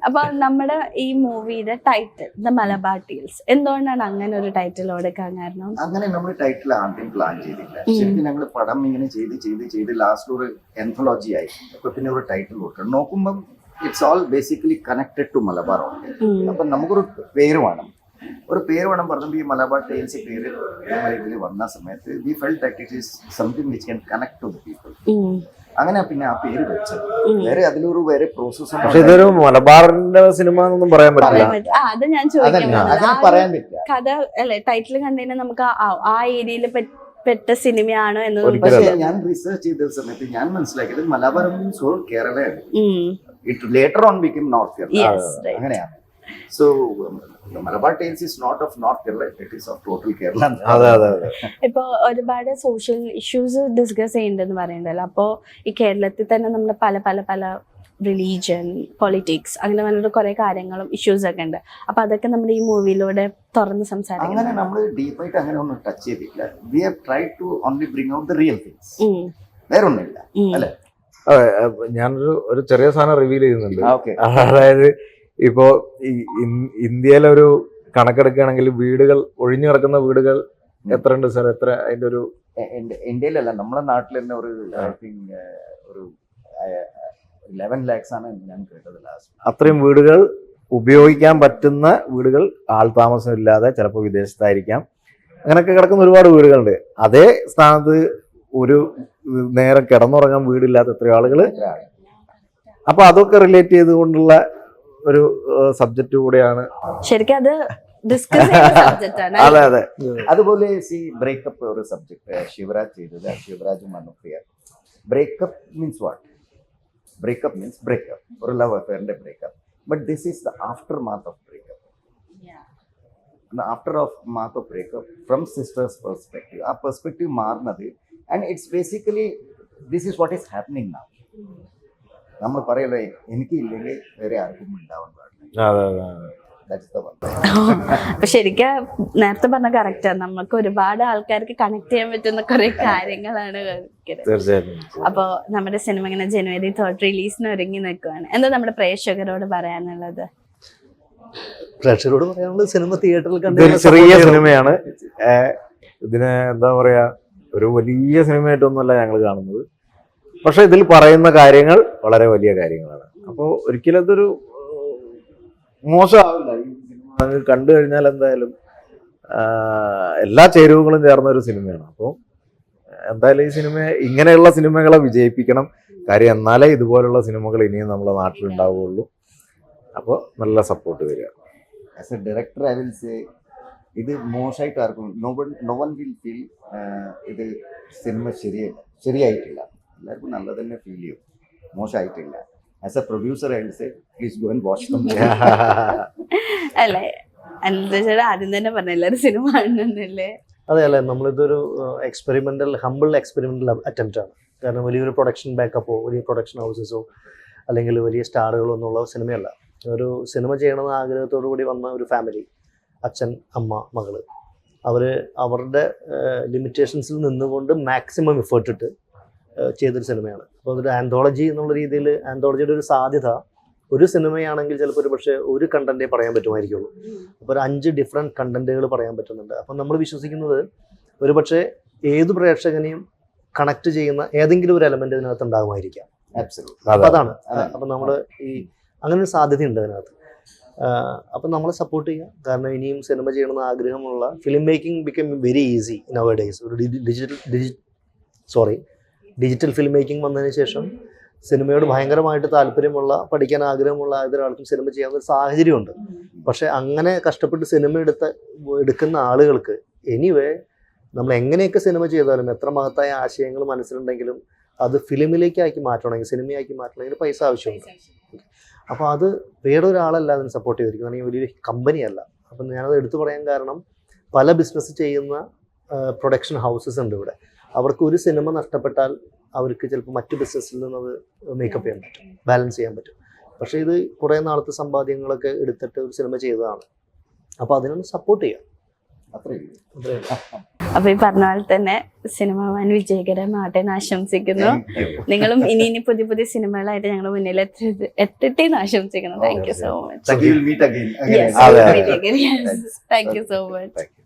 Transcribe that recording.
അപ്പൊ നമ്മുടെ ഈ മൂവിയുടെ ടൈറ്റിൽ ദ മലബാർ ടേൽസ് എന്തുകൊണ്ടാണ് അങ്ങനെ ഒരു ടൈറ്റിൽ കൊടുക്കാൻ കാരണം? അങ്ങനെ നമ്മൾ ടൈറ്റിൽ ആദ്യം പ്ലാൻ ചെയ്തില്ല. ശരിക്കും ഞങ്ങൾ പടം ഇങ്ങനെ ചെയ്ത് ലാസ്റ്റ് ഒരു എൻഥോളജി ആയി. അപ്പൊ പിന്നെ ഒരു ടൈറ്റിൽ കൊടുക്കണം. നോക്കുമ്പം it's all basically connected to Malabar only. അപ്പൊ നമുക്കൊരു പേര് വേണം. പറഞ്ഞപ്പോൾ ഈ മലബാർ ടേൽസ് പേര് ഇതിൽ വന്ന സമയത്ത് we felt that it is something which can connect to the people. അങ്ങനെ പിന്നെ ആ പേര് വെച്ചത്. വേറെ പ്രോസസ്. പക്ഷെ ഇതൊരു മലബാറിന്റെ സിനിമ എന്നൊന്നും പറയാൻ പറ്റില്ല. അത് ഞാൻ ചോദിക്കാൻ പറയാൻ പറ്റില്ല. കഥ അല്ലെ ടൈറ്റിൽ കണ്ടതിന് നമുക്ക് ആ ഏരിയയിൽ പെട്ട സിനിമയാണോ എന്ന്. പക്ഷേ ഞാൻ റിസർച്ച് ചെയ്ത സമയത്ത് ഞാൻ മനസ്സിലാക്കിയത് മലബാർ മീൻസ് ഹോൾ കേരളയാണ്. It later on become north Kerala. അങ്ങനെയാണ്. So Malabar Tales is not of North Kerala, it is of total Kerala. അതെ. ഇപ്പൊ ഒരുപാട് സോഷ്യൽ ഇഷ്യൂസ് ഡിസ്കസ് ചെയ്യുന്നുണ്ടെന്ന് പറയുന്നുണ്ടല്ലോ. അപ്പോ ഈ കേരളത്തിൽ തന്നെ നമ്മുടെ പല റിലീജിയൻ, പൊളിറ്റിക്സ് അങ്ങനെ പറഞ്ഞിട്ട് കുറെ കാര്യങ്ങളും ഇഷ്യൂസ് ഒക്കെ ഉണ്ട്. അപ്പൊ അതൊക്കെ നമ്മുടെ ഈ മൂവിയിലൂടെ തുറന്ന് സംസാരിക്കും. അങ്ങനെ നമ്മൾ ഡീപ്പായിട്ട് അങ്ങനെ ഒന്നും ടച്ച് ചെയ്തില്ല. We have tried to only bring out the real things. വേറെ ഒന്നുമില്ല അല്ലേ? ഞാനൊരു ചെറിയ സാധനം റിവീൽ ചെയ്യുന്നുണ്ട്. അതായത് ഇപ്പോ ഇന്ത്യയിലൊരു കണക്കെടുക്കുകയാണെങ്കിൽ വീടുകൾ ഒഴിഞ്ഞു കിടക്കുന്ന വീടുകൾ എത്ര ഉണ്ട് സാർ? എത്ര അതിന്റെ ഒരു ഇന്ത്യയിലല്ല, നമ്മുടെ നാട്ടിൽ തന്നെ ഒരു ഐ തിങ്ക് ഒരു 11 lakhs ആണ് ഞാൻ കേട്ടത് ലാസ്റ്റ്. അത്രയും വീടുകൾ ഉപയോഗിക്കാൻ പറ്റുന്ന വീടുകൾ ആൾ താമസം ഇല്ലാതെ ചിലപ്പോൾ വിദേശത്തായിരിക്കാം. അങ്ങനെയൊക്കെ കിടക്കുന്ന ഒരുപാട് വീടുകളുണ്ട്. അതേ സ്ഥാനത്ത് ഒരു നേരം കിടന്നുറങ്ങാൻ വീടില്ലാത്ത എത്രയോ ആളുകള്. അപ്പൊ അതൊക്കെ റിലേറ്റ് ചെയ്തുകൊണ്ടുള്ള ഒരു സബ്ജക്റ്റ് കൂടെയാണ് ശരിക്കും അത് ഡിസ്കസ് ചെയ്യുന്ന സബ്ജക്റ്റാണ്. അതെ. അതുപോലെ ബ്രേക്കപ്പ് ഒരു സബ്ജക്ട് ശിവരാജ് ചെയ്തത്. ശിവരാജും Manupriya. Breakup means what? Breakup means breakup, ഒരു ലവ് അഫെയറിന്റെ breakup. But this is the aftermath of breakup. After of math of breakup from sister's perspective. ആ പെർസ്പെക്റ്റീവ് മാറുന്നത് and it's basically this is what is happening now. നമ്മൾ പറയല്ലോ എനിക്ക് ഇല്ലെങ്കിൽ വേറെ ആർക്കും ഉണ്ടാവാൻ പാടില്ല. അപ്പൊ ശരിക്കും നേരത്തെ പറഞ്ഞ കറക്റ്റാ. നമുക്ക് ഒരുപാട് ആൾക്കാർക്ക് കണക്ട് ചെയ്യാൻ പറ്റുന്ന കുറെ കാര്യങ്ങളാണ്. അപ്പൊ നമ്മുടെ സിനിമ ഇങ്ങനെ January 3rd റിലീസിന് ഒരുങ്ങി നിൽക്കുകയാണ്. എന്താ നമ്മുടെ പ്രേക്ഷകരോട് പറയാനുള്ളത്? പ്രേക്ഷകരോട് പറയാനുള്ളത് സിനിമ തിയേറ്ററിൽ കണ്ട ചെറിയ സിനിമയാണ്. ഇതിന് എന്താ പറയാ, ഒരു വലിയ സിനിമയായിട്ടൊന്നുമല്ല ഞങ്ങൾ കാണുന്നത്. പക്ഷെ ഇതിൽ പറയുന്ന കാര്യങ്ങൾ വളരെ വലിയ കാര്യങ്ങളാണ്. അപ്പോൾ ഒരിക്കലും അതൊരു മോശമാവില്ല. ഈ സിനിമ കണ്ടു കഴിഞ്ഞാൽ എന്തായാലും എല്ലാ ചേരുവകളും ചേർന്ന ഒരു സിനിമയാണ്. അപ്പോൾ എന്തായാലും ഈ സിനിമ ഇങ്ങനെയുള്ള സിനിമകളെ വിജയിപ്പിക്കണം. കാര്യം എന്നാലേ ഇതുപോലുള്ള സിനിമകൾ ഇനിയും നമ്മുടെ നാട്ടിലുണ്ടാവുകയുള്ളൂ. അപ്പോൾ നല്ല സപ്പോർട്ട് വരിക. As a director I will say ഇത് മോശമായിട്ട് ആർക്കും നോ വൺ വിൽ ഫീൽ ഇത് സിനിമ ശരിയായിട്ടില്ല. എല്ലാവർക്കും നല്ലത് തന്നെ ഫീൽ ചെയ്യും, മോശമായിട്ടില്ല. As a producer I will say please go and watch them. അല്ലേ എന്താ ആദ്യം തന്നെ പറഞ്ഞ എല്ലാവരും സിനിമ കാണുന്നല്ലേ? അതെ അല്ലേ, നമ്മളിതൊരു ഹമ്പിൾ എക്സ്പെരിമെന്റൽ അറ്റംപ്റ്റ് ആണ്. കാരണം വലിയൊരു പ്രൊഡക്ഷൻ ബാക്കപ്പോ വലിയ പ്രൊഡക്ഷൻ ഹൗസസോ അല്ലെങ്കിൽ വലിയ സ്റ്റാറുകളോ എന്നുള്ള സിനിമയല്ല. ഒരു സിനിമ ചെയ്യണമെന്ന ആഗ്രഹത്തോടു കൂടി വന്ന ഒരു ഫാമിലി, അച്ഛൻ, അമ്മ, മകള്, അവരുടെ ലിമിറ്റേഷൻസിൽ നിന്നുകൊണ്ട് മാക്സിമം എഫേർട്ട് ഇട്ട് ചെയ്തൊരു സിനിമയാണ്. അപ്പോൾ അതൊരു ആന്തോളജി എന്നുള്ള രീതിയിൽ, ആന്തോളജിയുടെ ഒരു സാധ്യത ഒരു സിനിമയാണെങ്കിൽ ചിലപ്പോൾ ഒരു പക്ഷേ ഒരു കണ്ടന്റേ പറയാൻ പറ്റുമായിരിക്കുള്ളൂ. അപ്പോൾ ഒരു 5 ഡിഫറെൻറ്റ് കണ്ടന്റുകൾ പറയാൻ പറ്റുന്നുണ്ട്. അപ്പം നമ്മൾ വിശ്വസിക്കുന്നത് ഒരു പക്ഷേ ഏത് പ്രേക്ഷകനെയും കണക്ട് ചെയ്യുന്ന ഏതെങ്കിലും ഒരു എലമെന്റ് ഇതിനകത്ത് ഉണ്ടാകുമായിരിക്കാം. അപ്പം അതാണ്. അപ്പം നമ്മൾ ഈ അങ്ങനെ ഒരു സാധ്യതയുണ്ട് അതിനകത്ത്. അപ്പം നമ്മളെ സപ്പോർട്ട് ചെയ്യുക. കാരണം ഇനിയും സിനിമ ചെയ്യണമെന്ന് ആഗ്രഹമുള്ള film making become very easy now A days. ഒരു ഡിജിറ്റൽ ഫിലിം മേക്കിംഗ് വന്നതിന് ശേഷം സിനിമയോട് ഭയങ്കരമായിട്ട് താല്പര്യമുള്ള, പഠിക്കാൻ ആഗ്രഹമുള്ള ഏതൊരാൾക്കും സിനിമ ചെയ്യാവുന്ന ഒരു സാഹചര്യമുണ്ട്. പക്ഷെ അങ്ങനെ കഷ്ടപ്പെട്ട് സിനിമ എടുക്കുന്ന ആളുകൾക്ക് എനിവേ നമ്മൾ എങ്ങനെയൊക്കെ സിനിമ ചെയ്താലും എത്ര മഹത്തായ ആശയങ്ങൾ മനസ്സിലുണ്ടെങ്കിലും അത് ഫിലിമിലേക്കാക്കി മാറ്റണമെങ്കിൽ, സിനിമയാക്കി മാറ്റണമെങ്കിൽ പൈസ ആവശ്യമുണ്ട്. അപ്പോൾ അത് വേറെ ഒരാളല്ല അതിന് സപ്പോർട്ട് ചെയ്തിരിക്കുന്നത്, അല്ലെങ്കിൽ വലിയൊരു കമ്പനിയല്ല. അപ്പം ഞാനത് എടുത്തു പറയാൻ കാരണം പല ബിസിനസ് ചെയ്യുന്ന പ്രൊഡക്ഷൻ ഹൗസസ് ഉണ്ട് ഇവിടെ. അവർക്ക് ഒരു സിനിമ നഷ്ടപ്പെട്ടാൽ അവർക്ക് ചിലപ്പോൾ മറ്റു ബിസിനസ്സിൽ നിന്ന് അത് മേക്കപ്പ് ചെയ്യാൻ പറ്റും, ബാലൻസ് ചെയ്യാൻ പറ്റും. പക്ഷേ ഇത് കുറേ നാളത്തെ സമ്പാദ്യങ്ങളൊക്കെ എടുത്തിട്ട് ഒരു സിനിമ ചെയ്തതാണ്. അപ്പോൾ അതിനൊന്ന് സപ്പോർട്ട് ചെയ്യാം. അത്രേ ഉള്ളൂ. അപ്പൊ ഈ പറഞ്ഞ പോലെ തന്നെ സിനിമ വാൻ വിജയകരമാട്ടെ എന്ന് ആശംസിക്കുന്നു. നിങ്ങളും ഇനി പുതിയ പുതിയ സിനിമകളായിട്ട് ഞങ്ങളുടെ മുന്നിൽ എത്തട്ടെ എന്ന് ആശംസിക്കുന്നു. Thank you so much. So we will meet again. Yes, അതെ. Thank you so much. Thank you.